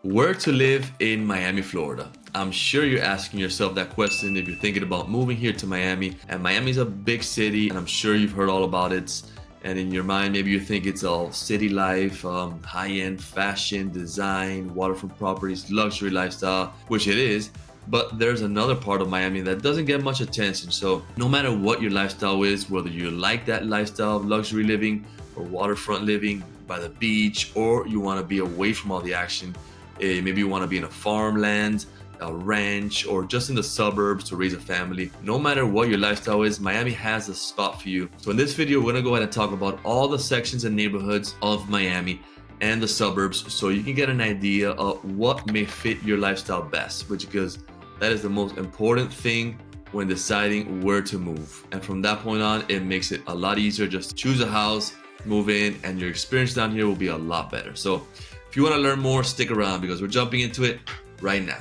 Where to live in Miami, Florida? I'm sure you're asking yourself that question if you're thinking about moving here to Miami. And Miami's a big city, and I'm sure you've heard all about it. And in your mind, maybe you think it's all city life, high-end fashion, design, waterfront properties, luxury lifestyle, which it is. But there's another part of Miami that doesn't get much attention. So no matter what your lifestyle is, whether you like that lifestyle of luxury living or waterfront living by the beach, or you want to be away from all the action, maybe you want to be in a farmland, a ranch, or just in the suburbs to raise a family. No matter what your lifestyle is, Miami has a spot for you. So in this video, we're going to go ahead and talk about all the sections and neighborhoods of Miami and the suburbs so you can get an idea of what may fit your lifestyle best, because that is the most important thing when deciding where to move. And from that point on, it makes it a lot easier. Just choose a house, move in, and your experience down here will be a lot better. So if you want to learn more, stick around because we're jumping into it right now.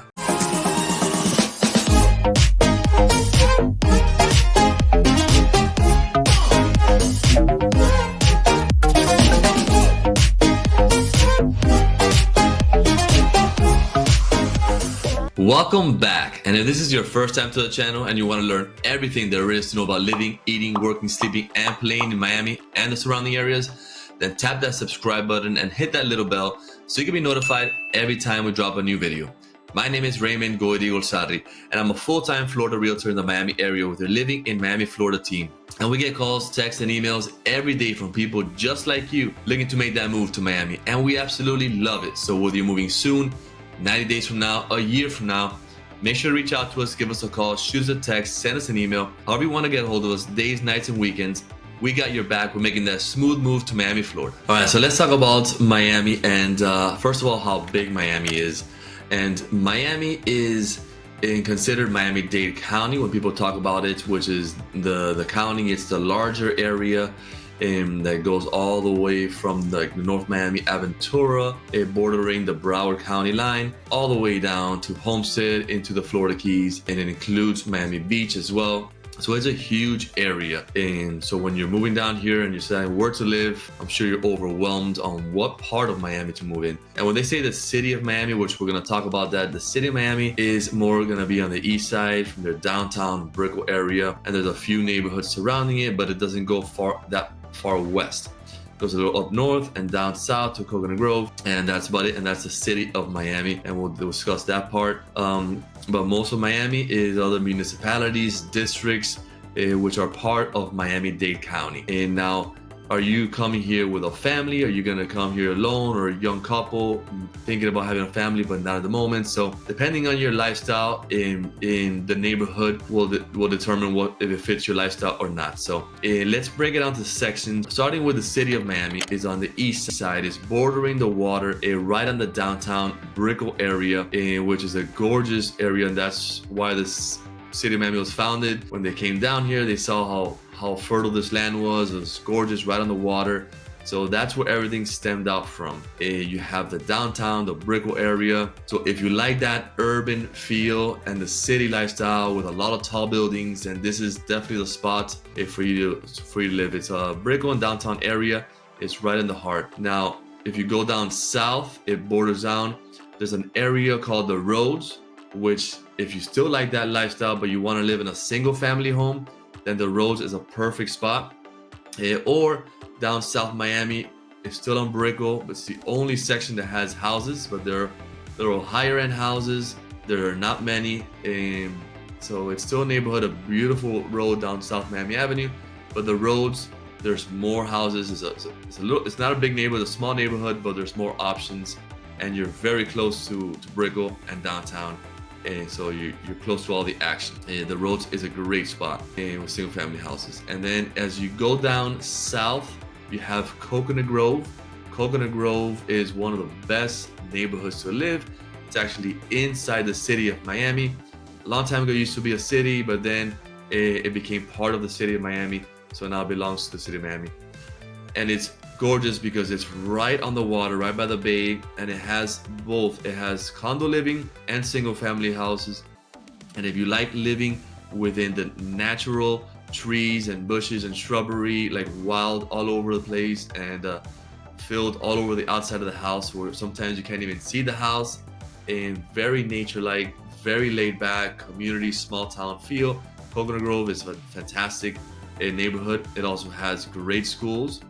Welcome back, and if this is your first time to the channel and you want to learn everything there is to know about living, eating, working, sleeping, and playing in Miami and the surrounding areas, then tap that subscribe button and hit that little bell so you can be notified every time we drop a new video. My name is Raymond Goedigol-Sarri, and I'm a full-time Florida realtor in the Miami area with the Living in Miami, Florida team. And we get calls, texts, and emails every day from people just like you looking to make that move to Miami, and we absolutely love it. So whether you're moving soon, 90 days from now, a year from now, make sure to reach out to us, give us a call, shoot us a text, send us an email, however you want to get a hold of us, days, nights, and weekends. We got your back. We're making that smooth move to Miami, Florida. All right, so let's talk about Miami, and first of all, how big Miami is. And Miami is considered Miami-Dade County when people talk about it, which is the county. It's the larger area that goes all the way from the North Miami Aventura, bordering the Broward County line, all the way down to Homestead into the Florida Keys, and it includes Miami Beach as well. So it's a huge area, and so when you're moving down here and you're saying where to live, I'm sure you're overwhelmed on what part of Miami to move in. And when they say the city of Miami, which we're going to talk about that, the city of Miami is more going to be on the east side from their downtown Brickell area, and there's a few neighborhoods surrounding it, but it doesn't go that far west. It goes a little up north and down south to Coconut Grove, and that's about it. And that's the city of Miami, and we'll discuss that part. But most of Miami is other municipalities, districts, which are part of Miami-Dade County. And now, are you coming here with a family? Are you gonna come here alone, or a young couple thinking about having a family but not at the moment? So depending on your lifestyle in the neighborhood will determine if it fits your lifestyle or not. So let's break it down to sections. Starting with the city of Miami is on the east side. It's bordering the water, right on the downtown Brickell area, which is a gorgeous area, and that's why this city of Miami was founded. When they came down here, they saw how fertile this land was. It was gorgeous, right on the water. So that's where everything stemmed out from. You have the downtown, the Brickell area. So if you like that urban feel and the city lifestyle with a lot of tall buildings, then this is definitely the spot for you to live. It's a Brickell and downtown area. It's right in the heart. Now, if you go down south, it borders down. There's an area called the Roads, which if you still like that lifestyle but you want to live in a single family home, then the Roads is a perfect spot. Or down South Miami, it's still on Brickell, but it's the only section that has houses, but there are higher end houses. There are not many, so it's still a neighborhood, a beautiful road down South Miami Avenue, but the Roads, there's more houses. It's not a big neighborhood, a small neighborhood, but there's more options, and you're very close to Brickell and downtown. And so you're close to all the action. The Roads is a great spot with single family houses. And then as you go down south, you have Coconut Grove. Coconut Grove is one of the best neighborhoods to live. It's actually inside the city of Miami. A long time ago it used to be a city, but then it became part of the city of Miami. So now it belongs to the city of Miami. And it's gorgeous because it's right on the water, right by the bay, and it has both. It has condo living and single family houses. And if you like living within the natural trees and bushes and shrubbery, like wild all over the place, and filled all over the outside of the house where sometimes you can't even see the house, and very nature-like, very laid-back, community, small-town feel. Coconut Grove is a fantastic neighborhood. It also has great schools.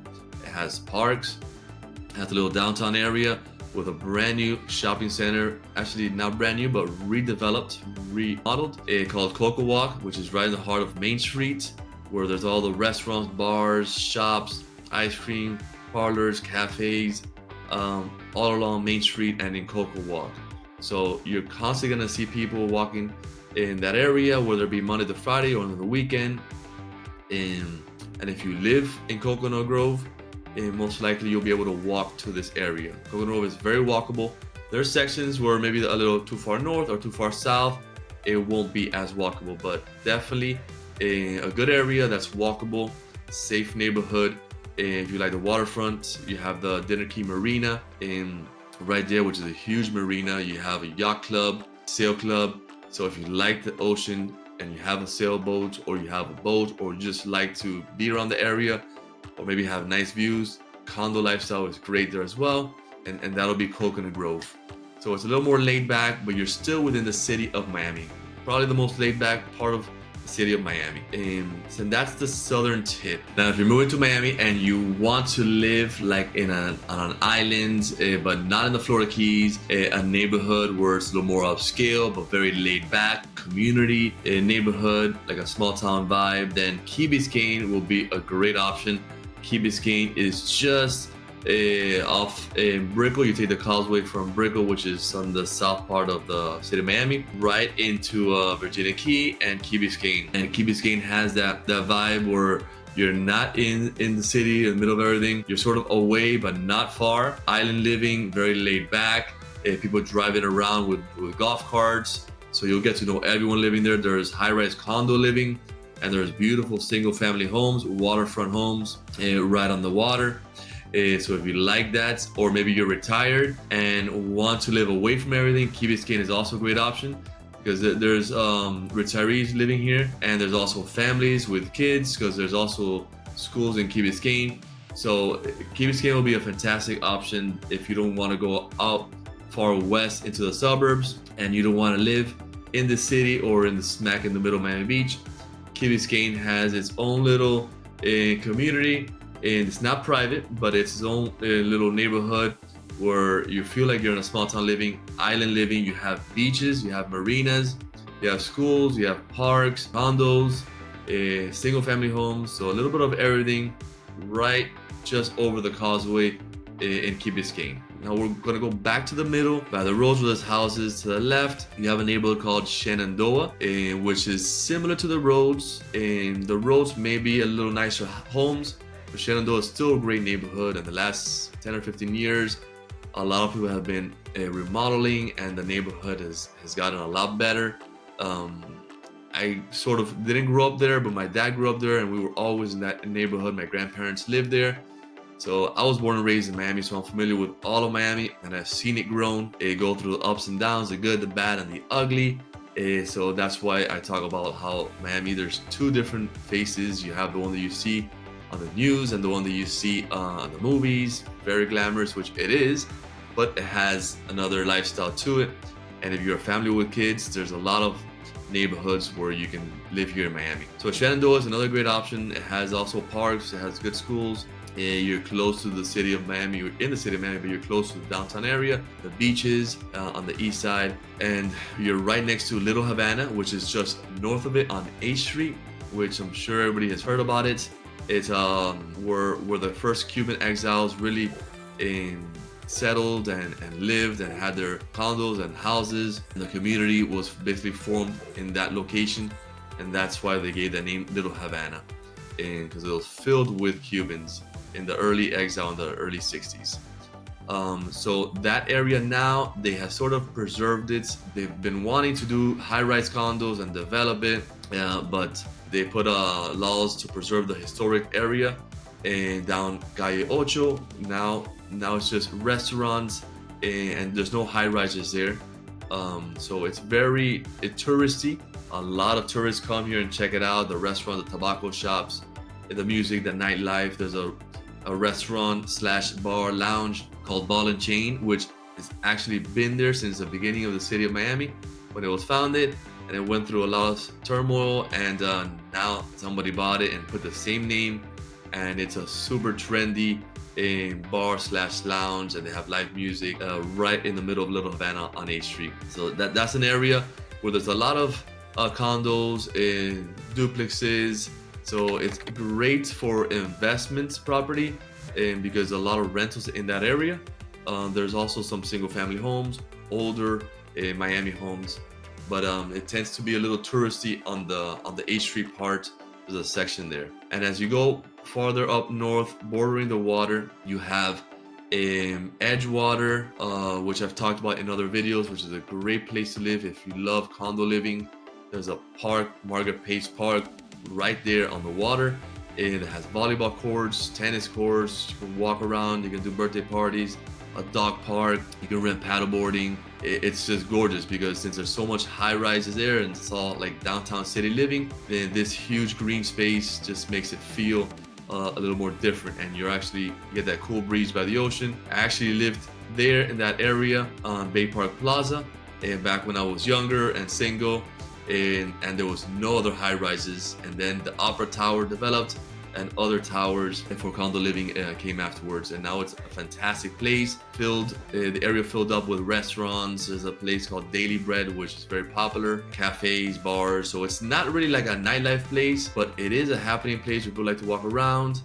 It has parks. It has a little downtown area with a brand new shopping center. Actually, not brand new, but redeveloped, remodeled. Called Coco Walk, which is right in the heart of Main Street, where there's all the restaurants, bars, shops, ice cream parlors, cafes, all along Main Street and in Coco Walk. So you're constantly gonna see people walking in that area, whether it be Monday to Friday or on the weekend. And if you live in Coconut Grove, most likely you'll be able to walk to this area. Coconut Grove is very walkable. There are sections where maybe a little too far north or too far south, it won't be as walkable, but definitely a good area that's walkable, safe neighborhood. If you like the waterfront, you have the Dinner Key Marina right there, which is a huge marina. You have a yacht club, sail club. So if you like the ocean and you have a sailboat or you have a boat or you just like to be around the area or maybe have nice views, condo lifestyle is great there as well. And that'll be Coconut Grove. So it's a little more laid back, but you're still within the city of Miami. Probably the most laid back part of the city of Miami. So that's the southern tip. Now, if you're moving to Miami and you want to live like on an island, but not in the Florida Keys, a neighborhood where it's a little more upscale, but very laid back, community neighborhood, like a small town vibe, then Key Biscayne will be a great option. Key Biscayne is just off Brickell. You take the causeway from Brickell, which is on the south part of the city of Miami, right into Virginia Key and Key Biscayne. And Key Biscayne has that vibe where you're not in the city, in the middle of everything. You're sort of away, but not far. Island living, very laid back. People driving around with golf carts. So you'll get to know everyone living there. There's high-rise condo living, and there's beautiful single-family homes, waterfront homes, right on the water. So if you like that, or maybe you're retired and want to live away from everything, Key Biscayne is also a great option because there's retirees living here, and there's also families with kids because there's also schools in Key Biscayne. So Key Biscayne will be a fantastic option if you don't want to go out far west into the suburbs and you don't want to live in the city or in the smack in the middle of Miami Beach. Key Biscayne has its own little community. And it's not private, but it's its own little neighborhood where you feel like you're in a small town living, island living. You have beaches, you have marinas, you have schools, you have parks, condos, single family homes. So a little bit of everything right just over the causeway in Key Biscayne. Now we're gonna go back to the middle by the roads where there's houses. To the left, you have a neighborhood called Shenandoah, which is similar to the roads. And the roads may be a little nicer homes. But Shenandoah is still a great neighborhood. In the last 10 or 15 years, a lot of people have been remodeling, and the neighborhood has gotten a lot better. I sort of didn't grow up there, but my dad grew up there, and we were always in that neighborhood. My grandparents lived there. So I was born and raised in Miami, so I'm familiar with all of Miami, and I've seen it grown. It go through the ups and downs, the good, the bad, and the ugly. So that's why I talk about how Miami, there's two different faces. You have the one that you see on the news and the one that you see on the movies, very glamorous, which it is, but it has another lifestyle to it. And if you're a family with kids, there's a lot of neighborhoods where you can live here in Miami. So Shenandoah is another great option. It has also parks, it has good schools. You're close to the city of Miami, you're in the city of Miami, but you're close to the downtown area, the beaches on the east side, and you're right next to Little Havana, which is just north of it on 8th Street, which I'm sure everybody has heard about it. It's where the first Cuban exiles really settled and lived and had their condos and houses. And the community was basically formed in that location, and that's why they gave the name Little Havana, because it was filled with Cubans in the early exile in the early 60s. So that area now, they have sort of preserved it. They've been wanting to do high-rise condos and develop it, but they put laws to preserve the historic area. And down Calle Ocho, now it's just restaurants, and there's no high-rises there. So it's very touristy. A lot of tourists come here and check it out. The restaurant, the tobacco shops, the music, the nightlife. There's a restaurant / bar lounge called Ball and Chain, which It's actually been there since the beginning of the city of Miami when it was founded, and it went through a lot of turmoil, and now somebody bought it and put the same name, and it's a super trendy bar slash lounge, and they have live music right in the middle of Little Havana on 8th Street. So that's an area where there's a lot of condos and duplexes, so it's great for investments property, and because a lot of rentals in that area. There's also some single family homes, older Miami homes, but it tends to be a little touristy on the 8th Street part. There's a section there, and as you go farther up north, bordering the water, you have Edgewater, which I've talked about in other videos, which is a great place to live if you love condo living. There's a park, Margaret Pace Park, right there on the water. It has volleyball courts, tennis courts, you can walk around, you can do birthday parties, a dog park, you can rent paddleboarding. It's just gorgeous because since there's so much high rises there and it's all like downtown city living, then this huge green space just makes it feel a little more different, and you get that cool breeze by the ocean. I actually lived there in that area on Bay Park Plaza, and back when I was younger and single, and there was no other high rises, and then the Opera Tower developed and other towers for condo living came afterwards, and now it's a fantastic place, the area filled up with restaurants. There's a place called Daily Bread, which is very popular, cafes, bars. So it's not really like a nightlife place, but it is a happening place where people like to walk around.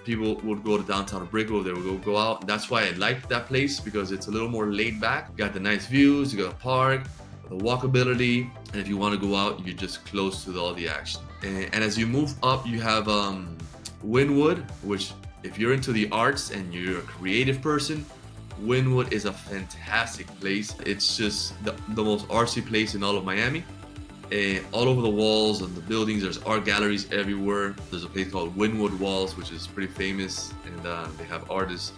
People would go to downtown Brickell, they would go out. That's why I liked that place, because it's a little more laid back. You got the nice views, you got a park, the walkability, and if you want to go out, you're just close to all the action. And as you move up, you have Wynwood, which if you're into the arts and you're a creative person, Wynwood is a fantastic place. It's just the most artsy place in all of Miami. All over the walls and the buildings, there's art galleries everywhere. There's a place called Wynwood Walls, which is pretty famous, and they have artists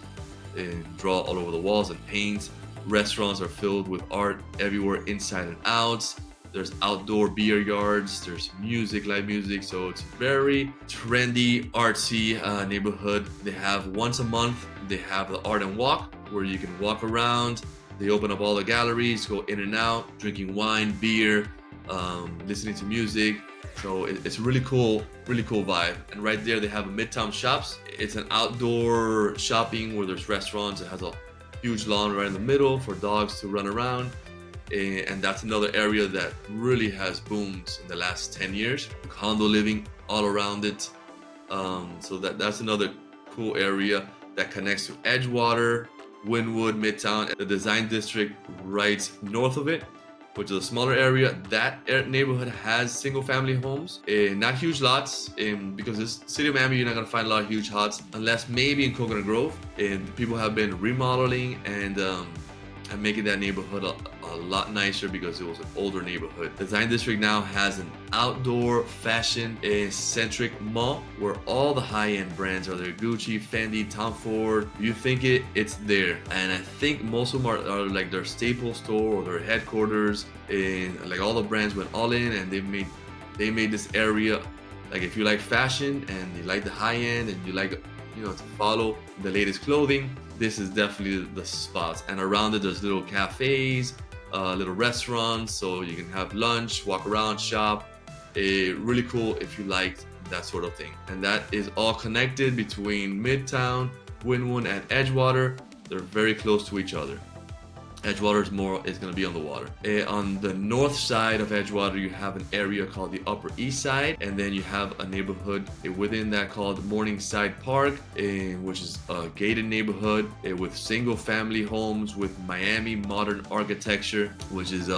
draw all over the walls and paint. Restaurants are filled with art everywhere, inside and out. There's outdoor beer yards, there's music, live music, so it's very trendy, artsy neighborhood. They have once a month, they have the Art and Walk, where you can walk around. They open up all the galleries, go in and out, drinking wine, beer, listening to music. So it's really cool vibe. And right there they have a Midtown Shops. It's an outdoor shopping where there's restaurants. It has a huge lawn right in the middle for dogs to run around. And that's another area that really has boomed in the last 10 years. Condo living all around it. So that's another cool area that connects to Edgewater, Wynwood, Midtown, the design district right north of it, which is a smaller area. That neighborhood has single family homes, not huge lots, because this city of Miami, you're not gonna find a lot of huge lots unless maybe in Coconut Grove. And people have been remodeling and making that neighborhood a lot nicer because it was an older neighborhood. Design District now has an outdoor fashion centric mall where all the high-end brands are there. Gucci, Fendi, Tom Ford. You think it's there. And I think most of them are like their staple store or their headquarters, and like all the brands went all in, and they made this area, like if you like fashion and you like the high end and you like to follow the latest clothing, this is definitely the spot. And around it there's little cafes, little restaurants, so you can have lunch, walk around, shop. Really cool if you liked that sort of thing. And that is all connected between Midtown, Wynwood, and Edgewater. They're very close to each other. Edgewater is going to be on the water. On the north side of Edgewater, you have an area called the Upper East Side, and then you have a neighborhood within that called Morningside Park, which is a gated neighborhood with single family homes with Miami modern architecture, which is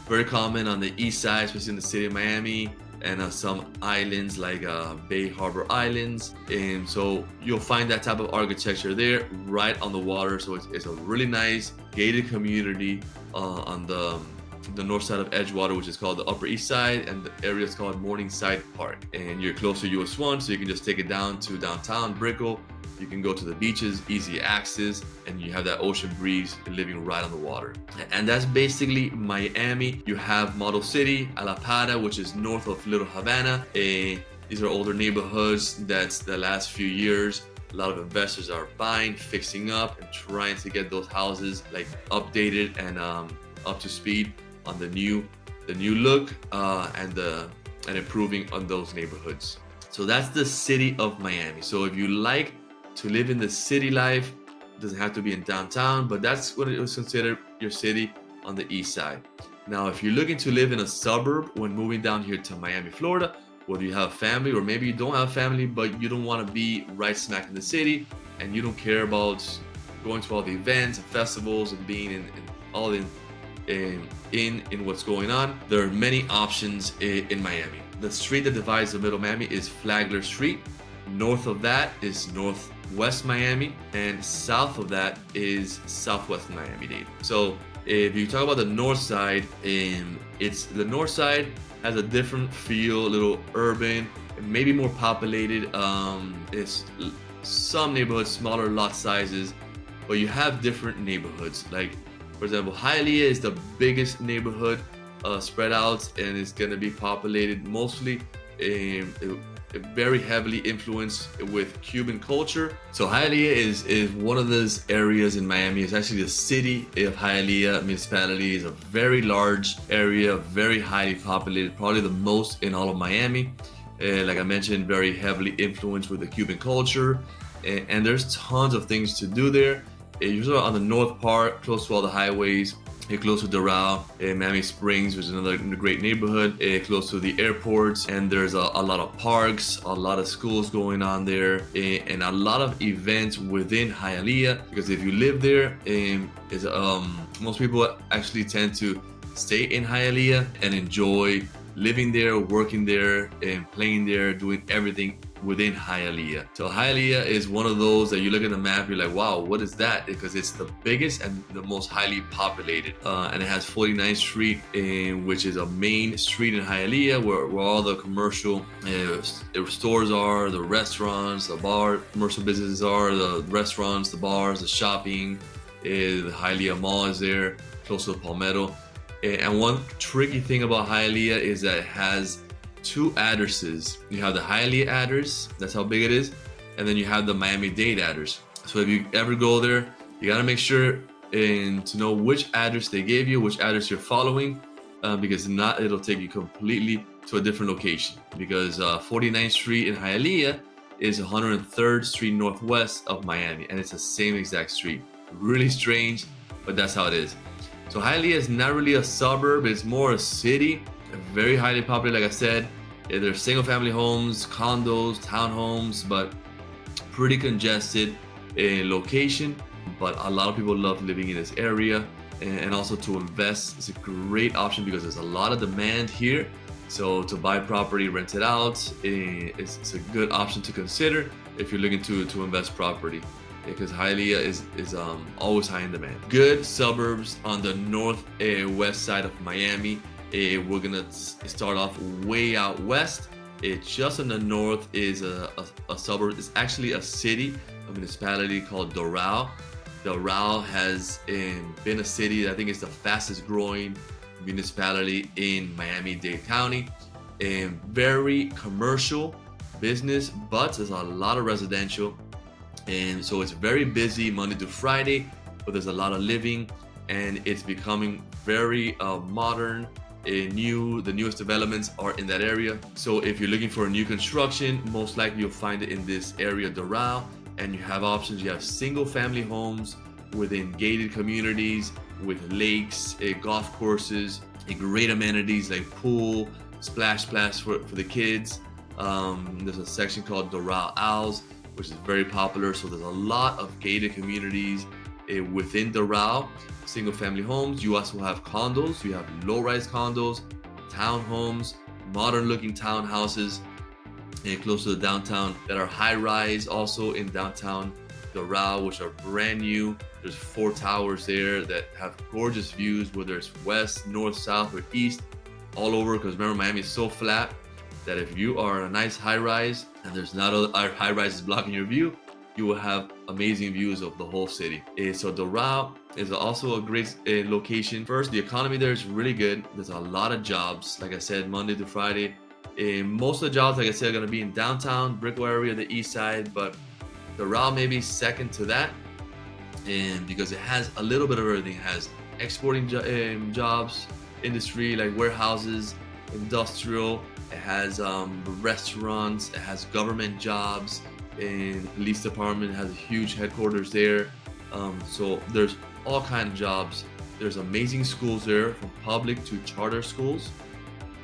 very common on the east side, especially in the city of Miami, and some islands like Bay Harbor Islands. And so you'll find that type of architecture there right on the water. So it's a really nice gated community on the north side of Edgewater, which is called the Upper East Side, and the area is called Morningside Park. And you're close to US 1, so you can just take it down to downtown Brickell. You can go to the beaches, easy access, and you have that ocean breeze living right on the water. And that's basically Miami. You have Model City, Alapata, which is north of Little Havana. These are older neighborhoods that's the last few years. A A lot of investors are buying, fixing up, and trying to get those houses like updated and up to speed on the new look and improving on those neighborhoods. So that's the city of Miami. So if you like to live in the city life, it doesn't have to be in downtown, but that's what it was considered your city on the east side. Now, if you're looking to live in a suburb when moving down here to Miami, Florida, whether you have family or maybe you don't have family, but you don't want to be right smack in the city and you don't care about going to all the events and festivals and being in what's going on, there are many options in Miami. The street that divides the middle of Miami is Flagler Street. North of that is Northwest Miami, and south of that is Southwest Miami-Dade. So if you talk about the north side, the north side has a different feel, a little urban, maybe more populated. It's some neighborhoods, smaller lot sizes, but you have different neighborhoods. Like, for example, Hialeah is the biggest neighborhood spread out, and it's going to be populated mostly very heavily influenced with Cuban culture. So Hialeah is one of those areas in Miami. It's actually the city of Hialeah municipality. Is a very large area, very highly populated, probably the most in all of Miami. Like I mentioned, very heavily influenced with the Cuban culture, and there's tons of things to do there. Usually on the north part, close to all the highways. Close to Doral, Miami Springs, which is another great neighborhood, close to the airports, and there's a lot of parks, a lot of schools going on there, and a lot of events within Hialeah. Because if you live there, most people actually tend to stay in Hialeah and enjoy living there, working there, and playing there, doing everything within Hialeah. So Hialeah is one of those that you look at the map, you're like, wow, what is that? Because it's the biggest and the most highly populated. And it has 49th Street, which is a main street in Hialeah where all the commercial stores are, the restaurants, the bar, commercial businesses are, the restaurants, the bars, the shopping. The Hialeah Mall is there, close to the Palmetto. And one tricky thing about Hialeah is that it has two addresses. You have the Hialeah address, that's how big it is, and then you have the Miami-Dade address. So if you ever go there, you gotta make sure to know which address they gave you, which address you're following, because if not, it'll take you completely to a different location. Because 49th Street in Hialeah is 103rd Street Northwest of Miami, and it's the same exact street. Really strange, but that's how it is. So Hialeah is not really a suburb, it's more a city, very highly populated, like I said. There's single family homes, condos, townhomes, but pretty congested location. But a lot of people love living in this area, and also to invest is a great option because there's a lot of demand here. So to buy property, rent it out, it's a good option to consider if you're looking to invest property, because Hialeah is always high in demand. Good suburbs on the northwest side of Miami. We're gonna start off way out west. Just in the north is a suburb. It's actually a city, a municipality called Doral. Doral has been a city. I think it's the fastest growing municipality in Miami-Dade County. Very commercial business, but there's a lot of residential. And so it's very busy Monday to Friday, but there's a lot of living, and it's becoming very modern. The newest developments are in that area. So if you're looking for a new construction, most likely you'll find it in this area, Doral. And you have options. You have single family homes within gated communities with lakes, golf courses, great amenities like pool, splash for the kids. There's a section called Doral Owls, which is very popular. So there's a lot of gated communities within Doral. Single family homes. You also have condos. You have low-rise condos, townhomes, modern looking townhouses close to the downtown that are high-rise also in downtown Doral, which are brand new. There's 4 towers there that have gorgeous views, whether it's west, north, south, or east, all over. Because remember, Miami is so flat that if you are a nice high-rise and there's not other high-rises blocking your view, you will have amazing views of the whole city. So Doral is also a great location. First, the economy there is really good. There's a lot of jobs, like I said, Monday to Friday. Most of the jobs, like I said, are gonna be in downtown, Brickell area, the east side, but Doral may be second to that, and because it has a little bit of everything. It has exporting jobs, industry like warehouses, industrial. It has restaurants. It has government jobs, and the police department has a huge headquarters there. So there's all kinds of jobs. There's amazing schools there, from public to charter schools,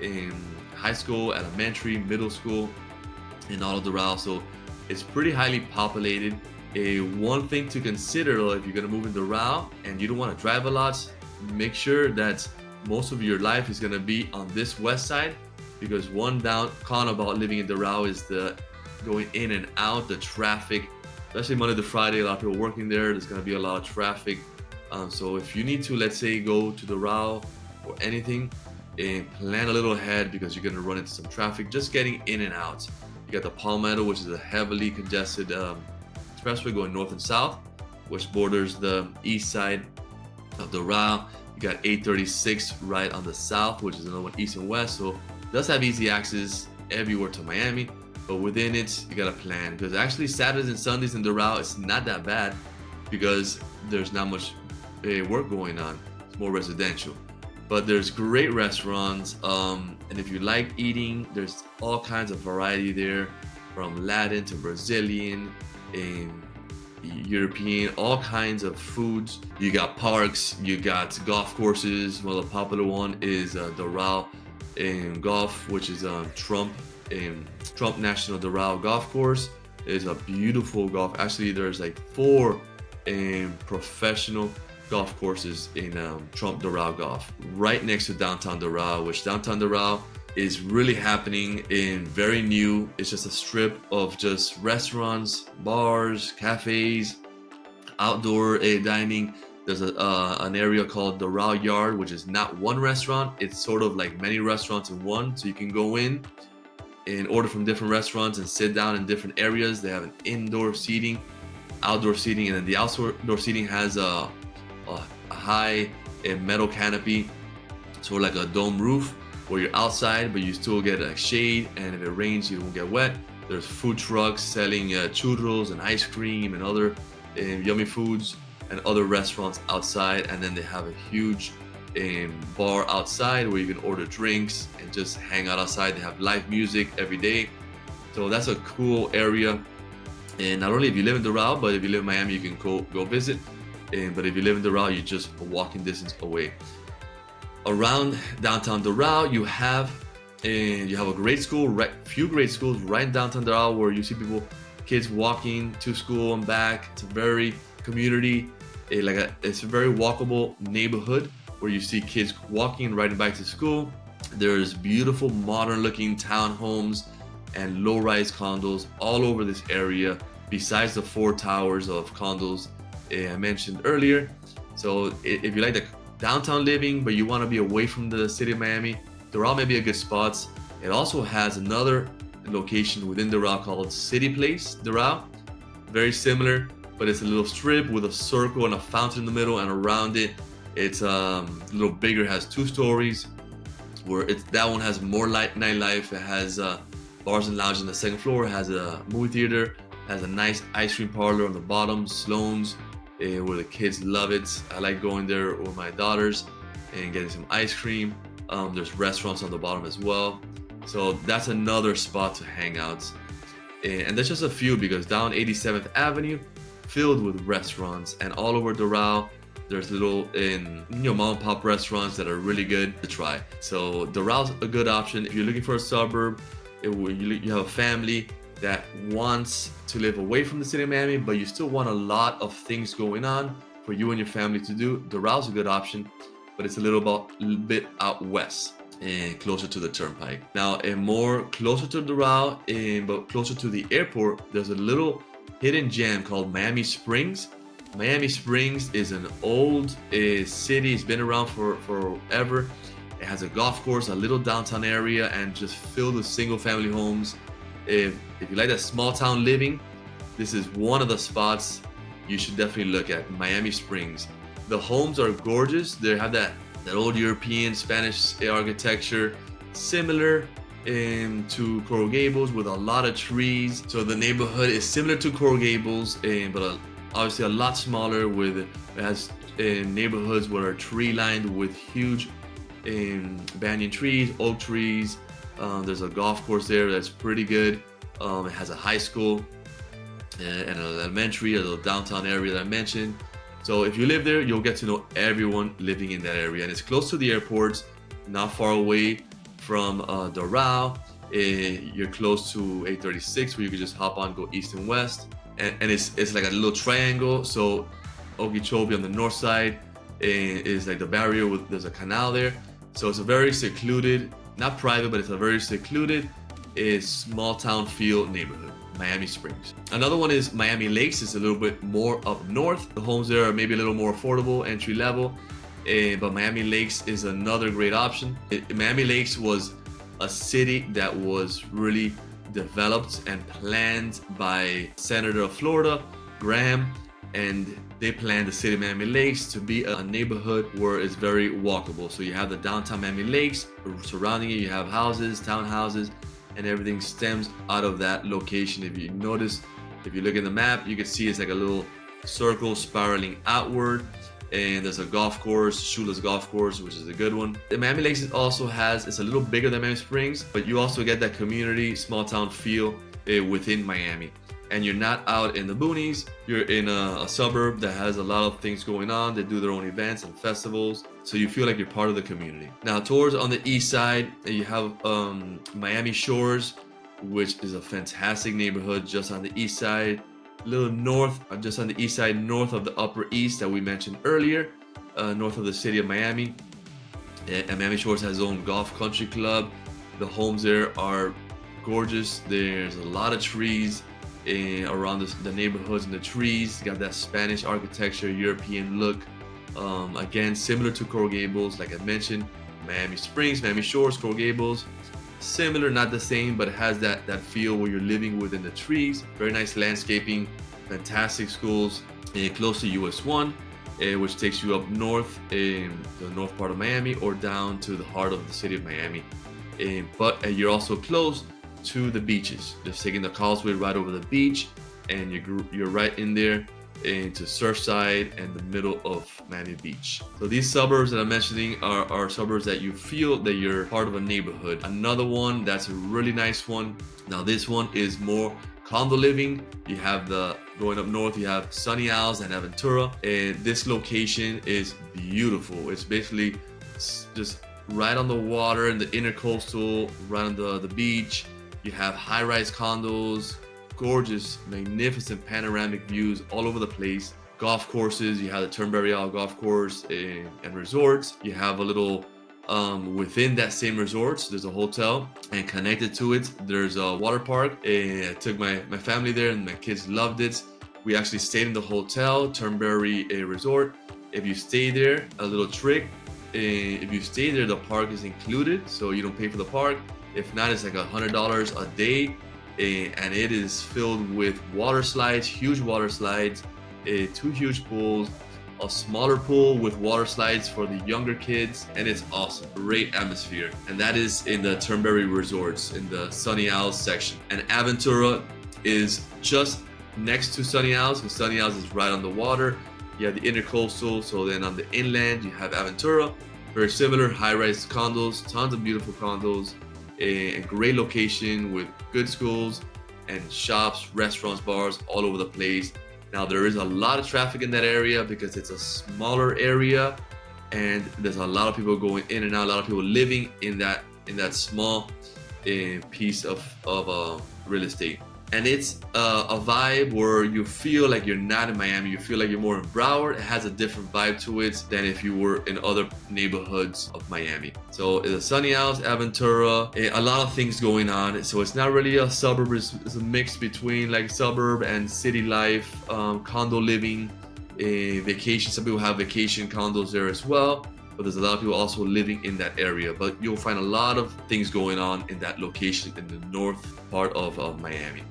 in high school, elementary, middle school, in all of Doral. So it's pretty highly populated. One thing to consider, though, if you're gonna move in Doral and you don't want to drive a lot, make sure that most of your life is gonna be on this west side, because one con about living in Doral is the going in and out, the traffic, especially Monday to Friday. A lot of people working there. There's gonna be a lot of traffic. So if you need to, let's say, go to Doral or anything, plan a little ahead, because you're gonna run into some traffic just getting in and out. You got the Palmetto, which is a heavily congested expressway going north and south, which borders the east side of Doral. You got 836 right on the south, which is another one east and west. So it does have easy access everywhere to Miami, but within it, you gotta plan, because actually Saturdays and Sundays in Doral, it's not that bad, because there's not much work going on. It's more residential, but there's great restaurants, and if you like eating, there's all kinds of variety there, from Latin to Brazilian and European, all kinds of foods. You got parks, you got golf courses. Well, the popular one is Doral Golf, which is Trump National Doral Golf Course. It's a beautiful golf. Actually, there's like 4 professional golf courses in Trump Doral Golf, right next to downtown Doral, which downtown Doral is really happening and very new. It's just a strip of just restaurants, bars, cafes, outdoor dining. There's an area called Doral Yard, which is not one restaurant. It's sort of like many restaurants in one. So you can go in and order from different restaurants and sit down in different areas. They have an indoor seating, outdoor seating, and then the outdoor seating has a high metal canopy, sort of like a dome roof, where you're outside but you still get like shade, and if it rains you won't get wet. There's food trucks selling churros and ice cream and other yummy foods, and other restaurants outside, and then they have a huge bar outside where you can order drinks and just hang out outside. They have live music every day, so that's a cool area. And not only if you live in Doral, but if you live in Miami, you can go visit. But if you live in Doral, you're just a walking distance away. Around downtown Doral, you have a great school, few great schools right in downtown Doral, where you see kids walking to school and back. It's a very community, it's a very walkable neighborhood, where you see kids walking and riding back to school. There's beautiful modern-looking townhomes and low-rise condos all over this area, besides the 4 towers of condos I mentioned earlier. So if you like the downtown living, but you want to be away from the city of Miami, Doral may be a good spot. It also has another location within Doral called City Place Doral. Very similar, but it's a little strip with a circle and a fountain in the middle, and around it, it's a little bigger, has 2 stories, where that one has more nightlife. It has bars and lounge on the 2nd floor, it has a movie theater, has a nice ice cream parlor on the bottom, Sloan's, where the kids love it. I like going there with my daughters and getting some ice cream. There's restaurants on the bottom as well. So that's another spot to hang out. And there's just a few, because down 87th Avenue, filled with restaurants, and all over Doral, there's little mom and pop restaurants that are really good to try. So Doral's a good option if you're looking for a suburb. You have a family that wants to live away from the city of Miami, but you still want a lot of things going on for you and your family to do. Doral's a good option, but it's a little bit out west and closer to the turnpike. Now, more closer to Doral, but closer to the airport, there's a little hidden gem called Miami Springs. Miami Springs is an old city. It's been around for forever. It has a golf course, a little downtown area, and just filled with single family homes. If you like that small town living, this is one of the spots you should definitely look at, Miami Springs. The homes are gorgeous. They have that old European Spanish architecture, similar to Coral Gables with a lot of trees. So the neighborhood is similar to Coral Gables, but obviously a lot smaller. With it has neighborhoods that are tree lined with huge banyan trees, oak trees. There's a golf course there that's pretty good. It has a high school and an elementary, a little downtown area that I mentioned. So if you live there, you'll get to know everyone living in that area, and it's close to the airports, not far away from DORAL. You're close to 836, where you can just hop on, go east and west, and it's like a little triangle. So Okeechobee on the north side is like the barrier with, there's a canal there, so it's a very secluded, not private, but it's a very secluded, small town feel neighborhood. Miami Springs. Another one is Miami Lakes. It's a little bit more up north. The homes there are maybe a little more affordable, entry level, but Miami Lakes is another great option. Miami Lakes was a city that was really developed and planned by Senator of Florida, Graham, and they planned the city of Miami Lakes to be a neighborhood where it's very walkable. So you have the downtown Miami Lakes, surrounding it you have houses, townhouses, and everything stems out of that location. If you notice, if you look at the map, you can see it's like a little circle spiraling outward, and there's a golf course, Shula's golf course, which is a good one. The Miami Lakes also it's a little bigger than Miami Springs, but you also get that community, small town feel within Miami. And you're not out in the boonies, you're in a suburb that has a lot of things going on. They do their own events and festivals, so you feel like you're part of the community. Now towards on the east side, you have Miami Shores, which is a fantastic neighborhood just on the east side. A little north, just on the east side, north of the Upper East that we mentioned earlier, north of the city of Miami. And Miami Shores has its own golf country club. The homes there are gorgeous. There's a lot of trees around the neighborhoods and the trees. You got that Spanish architecture, European look. Again, similar to Coral Gables, like I mentioned. Miami Springs, Miami Shores, Coral Gables, similar, not the same, but it has that feel where you're living within the trees. Very nice landscaping, fantastic schools, close to US 1, which takes you up north in the north part of Miami, or down to the heart of the city of Miami. But you're also close to the beaches. Just taking the causeway right over the beach, and you're right in there into Surfside and the middle of Miami Beach. So these suburbs that I'm mentioning are suburbs that you feel that you're part of a neighborhood. Another one that's a really nice one. Now this one is more condo living. You have going up north, you have Sunny Isles and Aventura, and this location is beautiful. It's basically just right on the water in the intercoastal, right on the beach. You have high-rise condos, gorgeous, magnificent panoramic views all over the place. Golf courses, you have the Turnberry Isle Golf Course and resorts. You have a little, within that same resorts, there's a hotel, and connected to it, there's a water park. And I took my family there, and my kids loved it. We actually stayed in the hotel, Turnberry Resort. If you stay there, a little trick, if you stay there, the park is included, so you don't pay for the park. If not, it's like $100 a day, and it is filled with water slides, huge water slides, 2 huge pools, a smaller pool with water slides for the younger kids, and it's awesome. Great atmosphere. And that is in the Turnberry Resorts in the Sunny Isles section. And Aventura is just next to Sunny Isles, because Sunny Isles is right on the water. You have the intercoastal, so then on the inland you have Aventura. Very similar, high-rise condos, tons of beautiful condos. A great location with good schools and shops, restaurants, bars all over the place. Now there is a lot of traffic in that area because it's a smaller area, and there's a lot of people going in and out, a lot of people living in that small piece of real estate. And it's a vibe where you feel like you're not in Miami. You feel like you're more in Broward. It has a different vibe to it than if you were in other neighborhoods of Miami. So the Sunny Isles, Aventura, a lot of things going on. So it's not really a suburb. It's a mix between like suburb and city life, condo living, vacation. Some people have vacation condos there as well. But there's a lot of people also living in that area. But you'll find a lot of things going on in that location in the north part of Miami.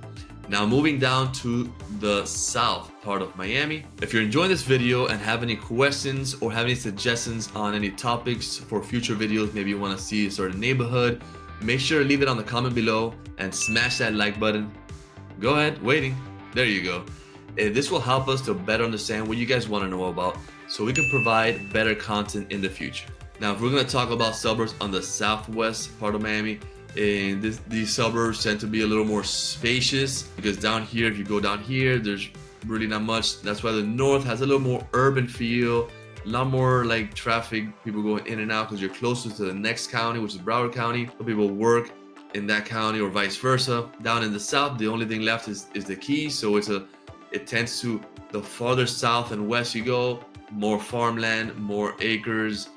Now moving down to the south part of Miami. If you're enjoying this video and have any questions or have any suggestions on any topics for future videos, maybe you want to see a certain neighborhood, Make sure to leave it on the comment below and smash that like button. Go ahead, waiting. There you go. This will help us to better understand what you guys want to know about so we can provide better content in the future. Now, if we're going to talk about suburbs on the southwest part of Miami, and these suburbs tend to be a little more spacious because down here, if you go down here, there's really not much. That's why the north has a little more urban feel, a lot more like traffic, people going in and out because you're closer to the next county, which is Broward County. So people work in that county or vice versa. Down in the south, the only thing left is the Keys. So it tends to, the farther south and west you go, more farmland, more acres,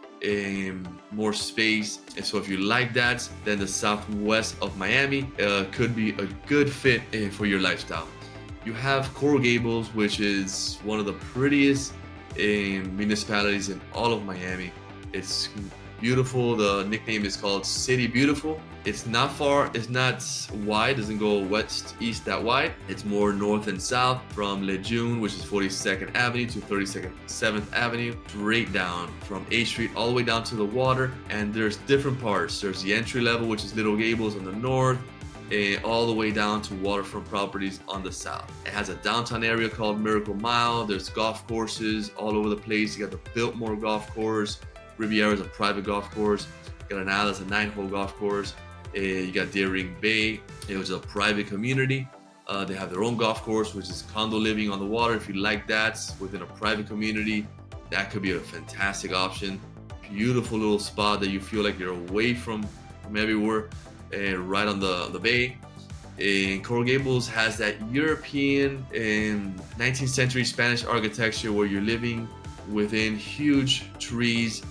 more space. And so if you like that, then the southwest of Miami could be a good fit for your lifestyle. You have Coral Gables, which is one of the prettiest municipalities in all of Miami. It's beautiful. The nickname is called City Beautiful. It's not far, it's not wide, doesn't go west east that wide. It's more north and south from Lejeune, which is 42nd Avenue to 7th Avenue, straight down from 8th Street all the way down to the water. And there's different parts. There's the entry level, which is Little Gables on the north, all the way down to waterfront properties on the south. It has a downtown area called Miracle Mile. There's golf courses all over the place. You got the Biltmore Golf Course. Riviera is a private golf course. Granada is a 9-hole golf course. You got Deering Bay, which is a private community. They have their own golf course, which is condo living on the water. If you like that within a private community, that could be a fantastic option. Beautiful little spot that you feel like you're away from everywhere, right on the bay. And Coral Gables has that European and 19th century Spanish architecture where you're living within huge trees,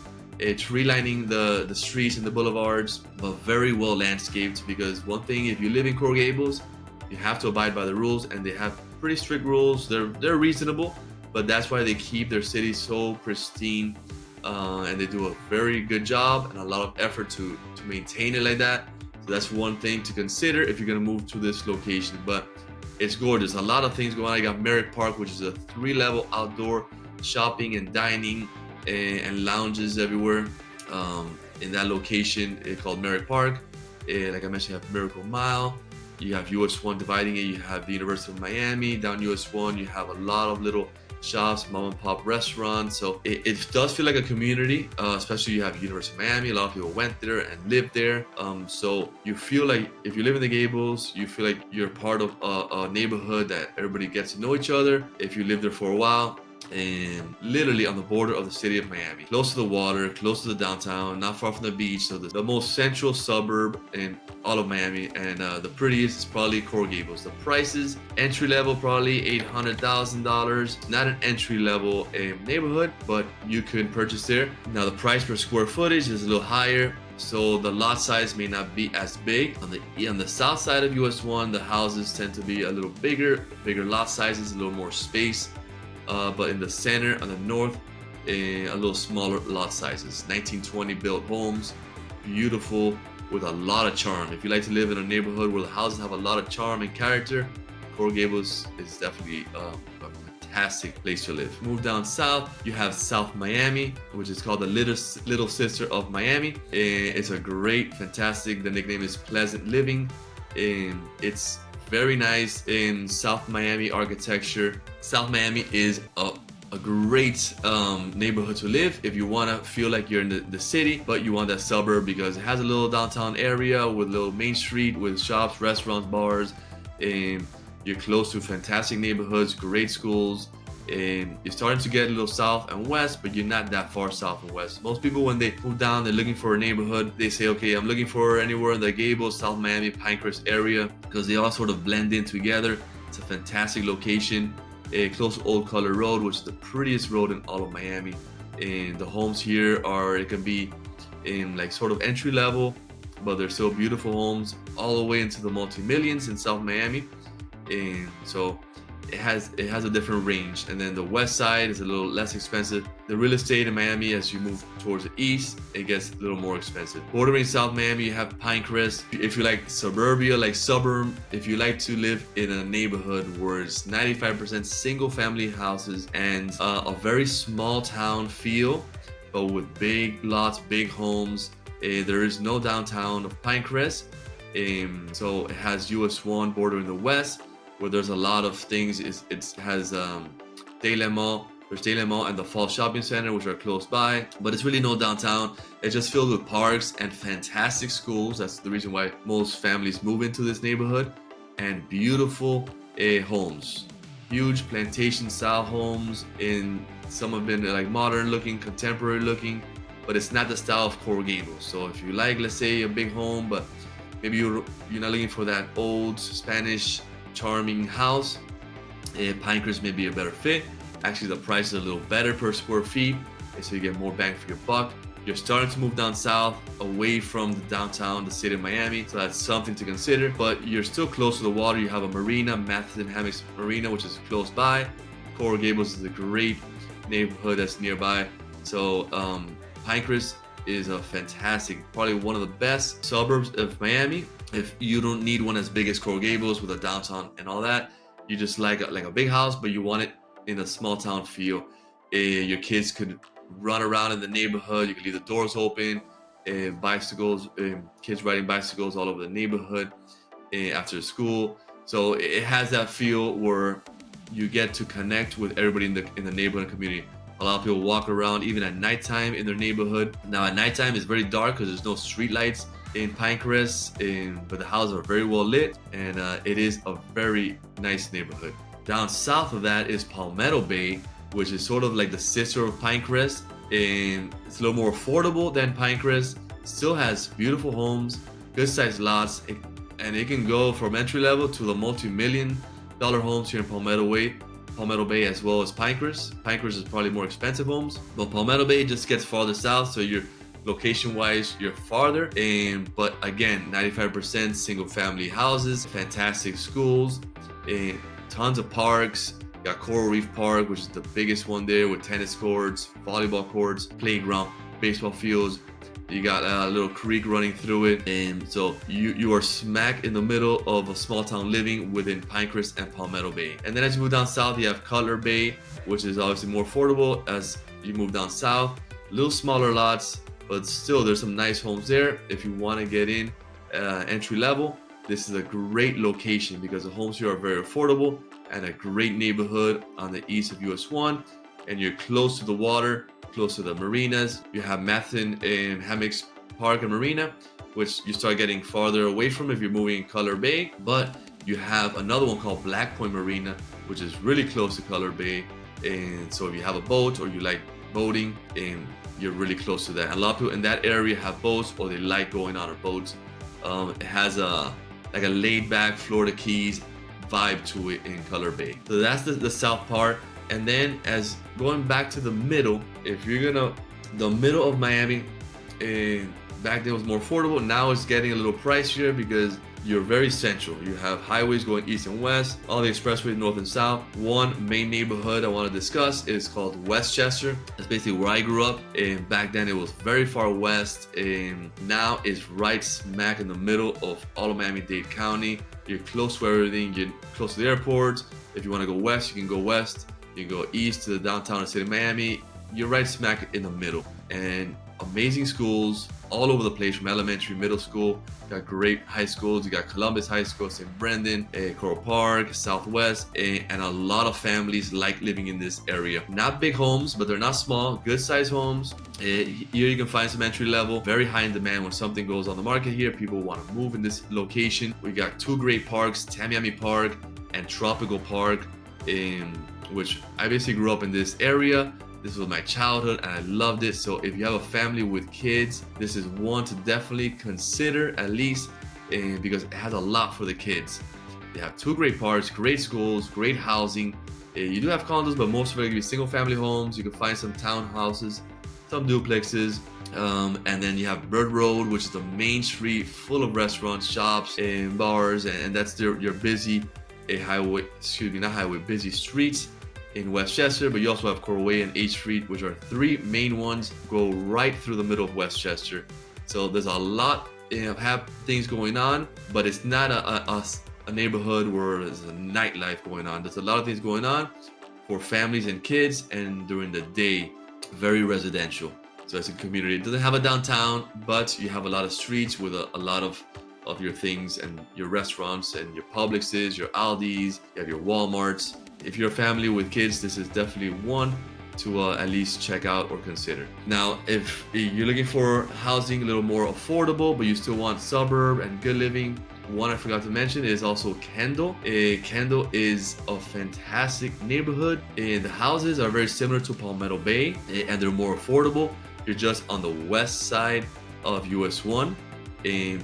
tree lining the streets and the boulevards, but very well landscaped. Because one thing, if you live in Coral Gables, you have to abide by the rules, and they have pretty strict rules. They're reasonable, but that's why they keep their city so pristine, and they do a very good job and a lot of effort to maintain it like that. So that's one thing to consider if you're gonna move to this location. But it's gorgeous. A lot of things going on. You got Merrick Park, which is a 3-level outdoor shopping and dining and lounges everywhere in that location called Merrick Park. Like I mentioned, you have Miracle Mile. You have US 1 dividing it. You have the University of Miami. Down US 1, you have a lot of little shops, mom and pop restaurants. So it does feel like a community, especially you have University of Miami. A lot of people went there and lived there. So you feel like if you live in the Gables, you feel like you're part of a neighborhood that everybody gets to know each other. If you live there for a while, and literally on the border of the city of Miami, close to the water, close to the downtown, not far from the beach. So the most central suburb in all of Miami, and the prettiest is probably Coral Gables. The prices, entry level probably $800,000. Not an entry level neighborhood, but you can purchase there. Now the price per square footage is a little higher, so the lot size may not be as big. On the south side of US 1, the houses tend to be a little bigger lot sizes, a little more space. But in the center, on the north, a little smaller lot sizes. 1920 built homes, beautiful, with a lot of charm. If you like to live in a neighborhood where the houses have a lot of charm and character, Coral Gables is definitely a fantastic place to live. Move down south, you have South Miami, which is called the little sister of Miami. It's a great, fantastic, the nickname is Pleasant Living. It's very nice in South Miami architecture. South Miami is a great neighborhood to live if you want to feel like you're in the city, but you want that suburb because it has a little downtown area with a little main street with shops, restaurants, bars, and you're close to fantastic neighborhoods, great schools, and you're starting to get a little south and west, but you're not that far south and west. Most people, when they move down, they're looking for a neighborhood. They say, okay, I'm looking for anywhere in the Gables, South Miami, Pinecrest area, because they all sort of blend in together. It's a fantastic location, close to Old Color Road, which is the prettiest road in all of Miami. And the homes here it can be in like sort of entry level, but they're still beautiful homes all the way into the multi-millions in South Miami. And so it has a different range. And then the west side is a little less expensive. The real estate in Miami, as you move towards the east, it gets a little more expensive. Bordering South Miami, you have Pinecrest. If you like suburbia, like suburb, if you like to live in a neighborhood where it's 95% single family houses and a very small town feel, but with big lots, big homes. There is no downtown of Pinecrest, so it has US 1 border in the west, where there's a lot of things. It has Dayland Mall. There's Dayland Mall and the Fall Shopping Center, which are close by, but it's really no downtown. It's just filled with parks and fantastic schools. That's the reason why most families move into this neighborhood. And beautiful homes, huge plantation style homes. In some have been like modern looking, contemporary looking, but it's not the style of Coral Gables. So if you like, let's say, a big home, but maybe you're not looking for that old Spanish charming house, Pinecrest may be a better fit. Actually, the price is a little better per square feet, so you get more bang for your buck. You're starting to move down south, away from the downtown, the city of Miami, so that's something to consider. But you're still close to the water. You have a marina, Matherton Hammocks Marina, which is close by. Coral Gables is a great neighborhood that's nearby. So Pinecrest is a fantastic, probably one of the best suburbs of Miami. If you don't need one as big as Coral Gables with a downtown and all that, you just like a big house, but you want it in a small town feel. Your kids could run around in the neighborhood. You can leave the doors open. Bicycles, kids riding bicycles all over the neighborhood after school. So it has that feel where you get to connect with everybody in the neighborhood community. A lot of people walk around even at nighttime in their neighborhood. Now at nighttime it's very dark because there's no street lights in Pinecrest, but the houses are very well lit, and it is a very nice neighborhood. Down south of that is Palmetto Bay, which is sort of like the sister of Pinecrest, and it's a little more affordable than Pinecrest. Still has beautiful homes, good sized lots, and it can go from entry level to the multi-million-dollar homes here in Palmetto Bay, as well as Pinecrest. Pinecrest is probably more expensive homes, but Palmetto Bay just gets farther south, so you're location-wise you're farther. But again, 95% single-family houses, fantastic schools, tons of parks. You got Coral Reef Park, which is the biggest one there, with tennis courts, volleyball courts, playground, baseball fields. You got a little creek running through it, and so you are smack in the middle of a small town living within Pinecrest and Palmetto Bay. And then as you move down south, you have Cutler Bay, which is obviously more affordable as you move down south. Little smaller lots, but still there's some nice homes there. If you want to get in entry level, this is a great location because the homes here are very affordable and a great neighborhood on the east of US 1, and you're close to the water, close to the marinas. You have Matherton and Hammocks Park and Marina, which you start getting farther away from if you're moving in Cutler Bay. But you have another one called Black Point Marina, which is really close to Cutler Bay. And so if you have a boat or you like boating, and you're really close to that. And a lot of people in that area have boats, or they like going on our boats. It has a laid back Florida Keys vibe to it in Cutler Bay. So that's the south part. And then as going back to the middle, if you're the middle of Miami, back then was more affordable. Now it's getting a little pricier because you're very central. You have highways going east and west, all the expressways north and south. One main neighborhood I want to discuss is called Westchester. That's basically where I grew up, and back then it was very far west, and now it's right smack in the middle of all of Miami-Dade County. You're close to everything. You're close to the airports. If you want to go west, you can go west. You can go east to the downtown of the city of Miami. You're right smack in the middle, and amazing schools all over the place, from elementary, middle school. You got great high schools. You got Columbus High School, St. Brendan, Coral Park, Southwest, and a lot of families like living in this area. Not big homes, but they're not small, good sized homes. Here you can find some entry level, very high in demand. When something goes on the market here, people want to move in this location. We got two great parks, Tamiami Park and Tropical Park, which I basically grew up in this area. This was my childhood and I loved it. So if you have a family with kids, this is one to definitely consider, at least because it has a lot for the kids. They have two great parks, great schools, great housing. You do have condos, but most of it are going to be single family homes. You can find some townhouses, some duplexes. And then you have Bird Road, which is the main street full of restaurants, shops, and bars. And that's your busy busy streets in Westchester. But you also have Coral Way and H Street, which are three main ones, go right through the middle of Westchester. So there's a lot of things going on, but it's not a neighborhood where there's a nightlife going on. There's a lot of things going on for families and kids, and during the day, very residential. So it's a community. It doesn't have a downtown, but you have a lot of streets with a lot of your things and your restaurants and your Publixes, your Aldis, you have your Walmarts. If you're a family with kids, this is definitely one to at least check out or consider. Now, if you're looking for housing a little more affordable, but you still want suburb and good living, one I forgot to mention is also Kendall. Kendall is a fantastic neighborhood. The houses are very similar to Palmetto Bay, and they're more affordable. You're just on the west side of US 1.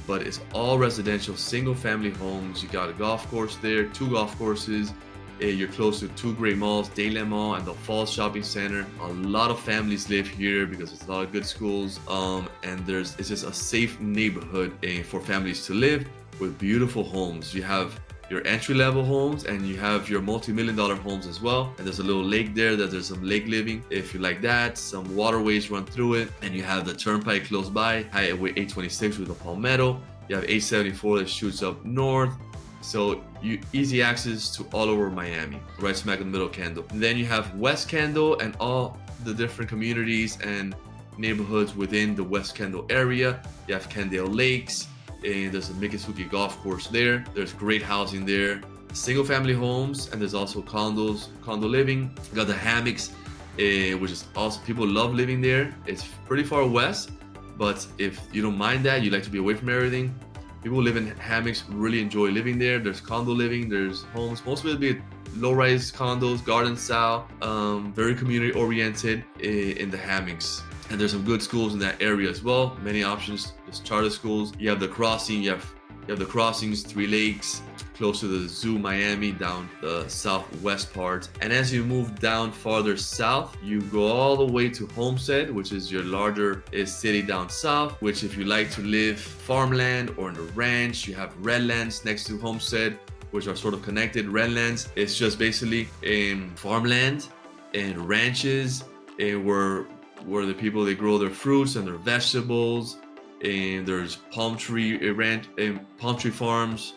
But it's all residential, single family homes. You got a golf course there, 2 golf courses. You're close to 2 great malls, Dayland Mall and the Falls Shopping Center. A lot of families live here because there's a lot of good schools. And it's just a safe neighborhood for families to live with beautiful homes. You have your entry-level homes and you have your multi-million-dollar homes as well. And there's a little lake there that there's some lake living if you like that. Some waterways run through it, and you have the turnpike close by, Highway 826 with the Palmetto. You have 874 that shoots up north. So easy access to all over Miami, right smack in the middle of Kendall. And then you have West Kendall and all the different communities and neighborhoods within the West Kendall area. You have Kendall Lakes, and there's a Miccosukee golf course there. There's great housing there, single family homes, and there's also condos, condo living. You got the hammocks, which is also, people love living there. It's pretty far west, but if you don't mind that, you like to be away from everything, people who live in hammocks really enjoy living there. There's condo living, there's homes, most of it will be low-rise condos, garden style, very community oriented in the hammocks. And there's some good schools in that area as well. Many options. There's charter schools. You have the crossing. You have the crossings, 3 Lakes, close to the Zoo Miami, down the southwest part. And as you move down farther south, you go all the way to Homestead, which is your larger city down south. Which, if you like to live farmland or in a ranch, you have Redlands next to Homestead, which are sort of connected. Redlands, it's just basically farmland and ranches where the people, they grow their fruits and their vegetables, and there's palm tree farms,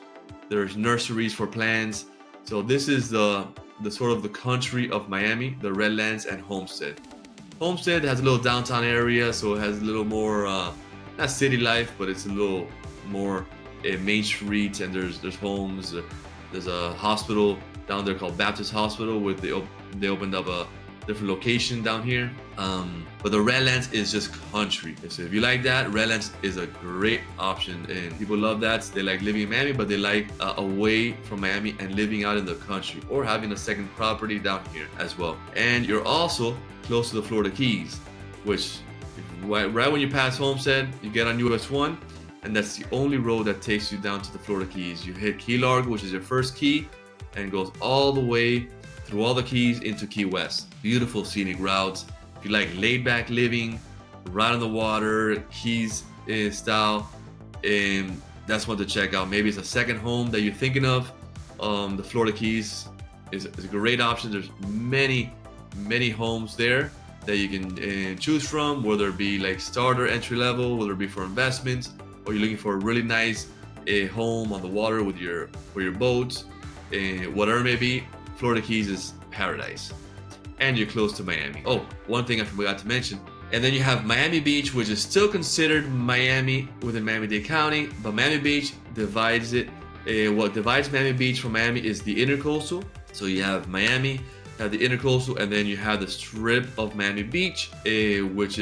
there's nurseries for plants. So this is the sort of the country of Miami, the Redlands and Homestead. Homestead has a little downtown area, so it has a little more not city life, but it's a little more main streets, and there's homes. There's a hospital down there called Baptist Hospital, with they opened up a different location down here. But the Redlands is just country. So if you like that, Redlands is a great option, and people love that. They like living in Miami, but they like away from Miami and living out in the country, or having a second property down here as well. And you're also close to the Florida Keys, which right when you pass Homestead, you get on US 1, and that's the only road that takes you down to the Florida Keys. You hit Key Largo, which is your first key, and goes all the way through all the keys into Key West. Beautiful scenic routes. If you like laid back living, right on the water, Keys style, and that's one to check out. Maybe it's a second home that you're thinking of. The Florida Keys is a great option. There's many homes there that you can choose from, whether it be like starter, entry level, whether it be for investments, or you're looking for a really nice home on the water with your boats, whatever it may be. Florida Keys is paradise. And you're close to Miami. Oh, one thing I forgot to mention. And then you have Miami Beach, which is still considered Miami within Miami-Dade County, but Miami Beach divides it. What divides Miami Beach from Miami is the intercoastal. So you have Miami, have the intercoastal, and then you have the strip of Miami Beach, which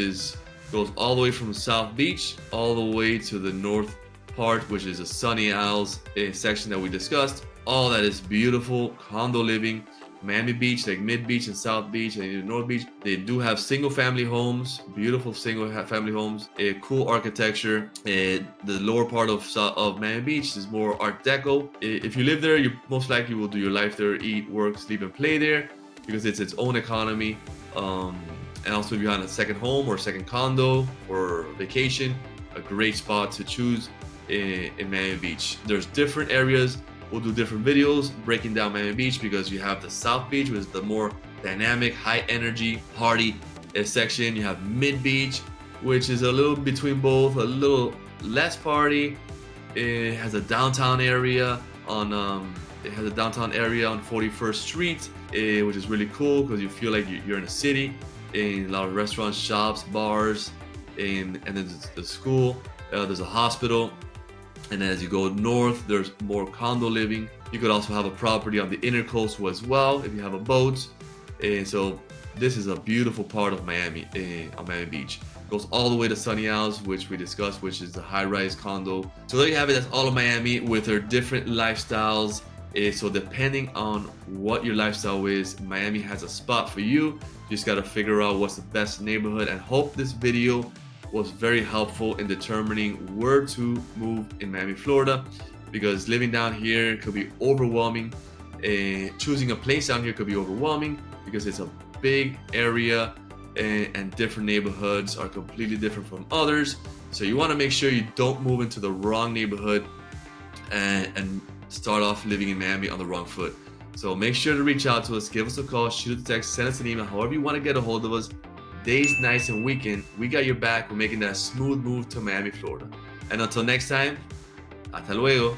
goes all the way from South Beach all the way to the north part, which is the Sunny Isles section that we discussed. All that is beautiful condo living. Miami Beach, like Mid Beach and South Beach and North Beach, they do have single family homes, beautiful single family homes, cool architecture. The lower part of Miami Beach is more Art Deco. If you live there, you most likely will do your life there, eat, work, sleep, and play there, because it's its own economy. And also, if you have a second home or second condo for vacation, a great spot to choose in Miami Beach. There's different areas. We'll do different videos breaking down Miami Beach, because you have the South Beach, which is the more dynamic, high energy party section. You have Mid Beach, which is a little between both, a little less party. It has a downtown area on 41st Street, which is really cool because you feel like you're in a city. in a lot of restaurants, shops, bars, and then there's the school, there's a hospital. And as you go north, there's more condo living. You could also have a property on the inner coast as well if you have a boat. And so this is a beautiful part of Miami, on Miami Beach. It goes all the way to Sunny Isles, which we discussed, which is the high-rise condo. So there you have it. That's all of Miami with their different lifestyles. So depending on what your lifestyle is, Miami has a spot for you. You just got to figure out what's the best neighborhood, and hope this video was very helpful in determining where to move in Miami, Florida, because living down here could be overwhelming. Choosing a place down here could be overwhelming because it's a big area, and different neighborhoods are completely different from others. So you want to make sure you don't move into the wrong neighborhood and start off living in Miami on the wrong foot. So make sure to reach out to us, give us a call, shoot a text, send us an email, however you want to get a hold of us. Days, nights, and weekend, we got your back. We're making that smooth move to Miami, Florida. And until next time, hasta luego.